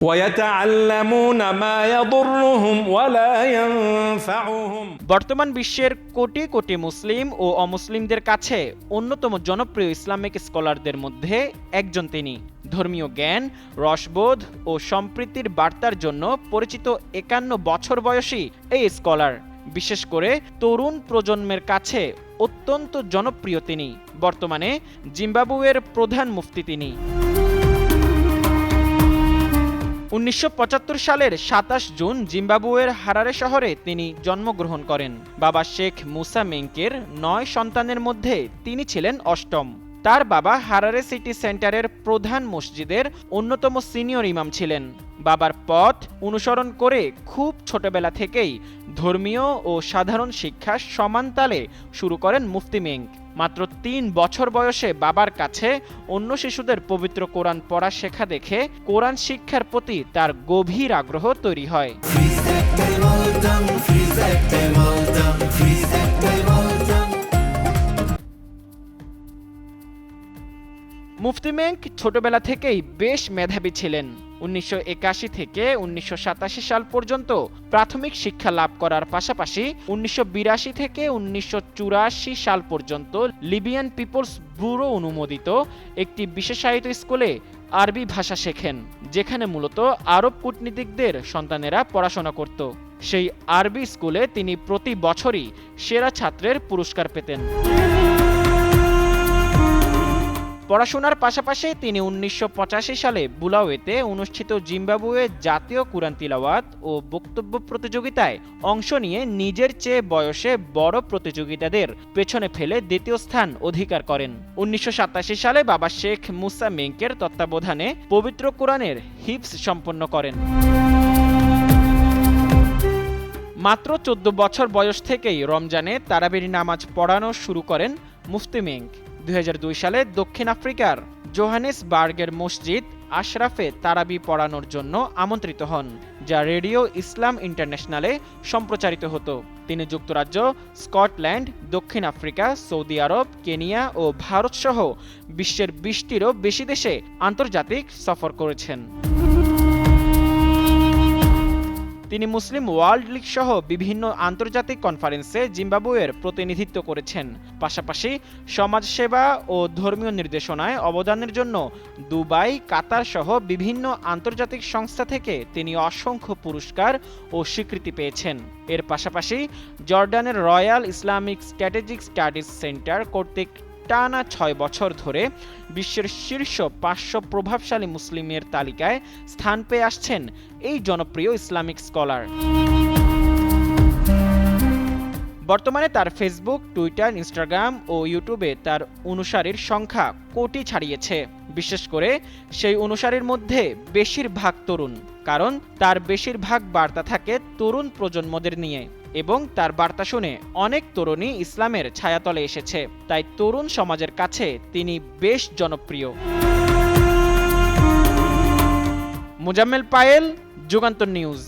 ويتعلمون ما يضرهم ولا ينفعهم। বর্তমান বিশ্বের কোটি কোটি মুসলিম ও অমুসলিমদের কাছে অন্যতম জনপ্রিয় ইসলামিক স্কলারদের মধ্যে একজন তিনি। ধর্মীয় জ্ঞান, রসবোধ ও সম্প্রীতির বার্তার জন্য পরিচিত 51 বছর বয়সী এই স্কলার বিশেষ করে তরুণ প্রজন্মের কাছে অত্যন্ত জনপ্রিয় তিনি। বর্তমানে জিম্বাবুয়ের প্রধান মুফতি তিনি। 1975 সালের 27 জুন জিম্বাবুয়ের হারারে শহরে তিনি জন্মগ্রহণ করেন। বাবা শেখ মুসা মেঙ্কের 9 সন্তানের মধ্যে তিনি ছিলেন অষ্টম। তার বাবা হারারে সিটি সেন্টারের প্রধান মসজিদের অন্যতম সিনিয়র ইমাম ছিলেন। বাবার পথ অনুসরণ করে খুব ছোটবেলা থেকেই ধর্মীয় ও সাধারণ শিক্ষা সমান তালে শুরু করেন মুফতি মেঙ্ক। মাত্র 3 বছর বয়সে বাবার কাছে অন্য শিশুদের পবিত্র কোরআন পড়া শেখা দেখে কোরআন শিক্ষার প্রতি তার গভীর আগ্রহ তৈরি হয়। মুফতি মেঙ্ক ছোটবেলা থেকেই বেশ মেধাবী ছিলেন। 1981 থেকে 1987 সাল পর্যন্ত প্রাথমিক শিক্ষা লাভ করার পাশাপাশি 1982 থেকে 1984 সাল পর্যন্ত লিবিয়ান পিপলস ব্যুরো অনুমোদিত একটি বিশেষায়িত স্কুলে আরবি ভাষা শেখেন, যেখানে মূলত আরব কূটনীতিকদের সন্তানেরা পড়াশোনা করত। সেই আরবি স্কুলে তিনি প্রতি বছরই সেরা ছাত্রের পুরস্কার পেতেন। পড়াশোনার পাশাপাশি তিনি 1985 সালে বুলাওয়েতে অনুষ্ঠিত জিম্বাবুয়ে জাতীয় কুরআন তিলাওয়াত ও বক্তব্য প্রতিযোগিতায় অংশ নিয়ে নিজের চেয়ে বয়সে বড় প্রতিযোগিতাদের পেছনে ফেলে দ্বিতীয় স্থান অধিকার করেন। 1987 সালে বাবা শেখ মুসা মেঙ্কের তত্ত্বাবধানে পবিত্র কোরআনের হিফজ সম্পন্ন করেন। মাত্র 14 বছর বয়স থেকেই রমজানে তারাবির নামাজ পড়ানো শুরু করেন মুফতি মেঙ্ক। 2002 সালে দক্ষিণ আফ্রিকার জোহানেসবার্গের মসজিদ আশরাফে তারাবি পড়ানোর জন্য আমন্ত্রিত হন, যা রেডিও ইসলাম ইন্টারন্যাশনালে সম্প্রচারিত হতো। তিনি যুক্তরাজ্য, স্কটল্যান্ড, দক্ষিণ আফ্রিকা, সৌদি আরব, কেনিয়া ও ভারত সহ বিশ্বের 20টিরও বেশি দেশে আন্তর্জাতিক সফর করেছেন। তিনি মুসলিম ওয়ার্ল্ড লীগ সহ বিভিন্ন আন্তর্জাতিক কনফারেন্সে জিম্বাবুয়ের প্রতিনিধিত্ব করেছেন। পাশাপাশি সমাজসেবা ও ধর্মীয় নির্দেশনায় অবদানের জন্য দুবাই, কাতার সহ বিভিন্ন আন্তর্জাতিক সংস্থা থেকে তিনি অসংখ্য পুরস্কার ও স্বীকৃতি পেয়েছেন। এর পাশাপাশি জর্ডানের royal Islamic strategic studies centre কর্তৃক টানা 6 বছর ধরে বিশ্বের শীর্ষ 500 প্রভাবশালী মুসলিমের তালিকায় স্থান পেয়ে আসছেন এই জনপ্রিয় ইসলামিক স্কলার। বর্তমানে তার ফেসবুক, টুইটার, ইনস্টাগ্রাম ও ইউটিউবে তার অনুসারীর সংখ্যা কোটি ছাড়িয়েছে। বিশেষ করে সেই অনুসারীর মধ্যে বেশিরভাগ তরুণ, কারণ তার বেশিরভাগ বার্তা থাকে তরুণ প্রজন্মদের নিয়ে এবং তার বার্তা শুনে অনেক তরুণী ইসলামের ছায়াতলে এসেছে। তাই তরুণ সমাজের কাছে তিনি বেশ জনপ্রিয়। মুজাম্মেল পায়েল, যুগান্তর নিউজ।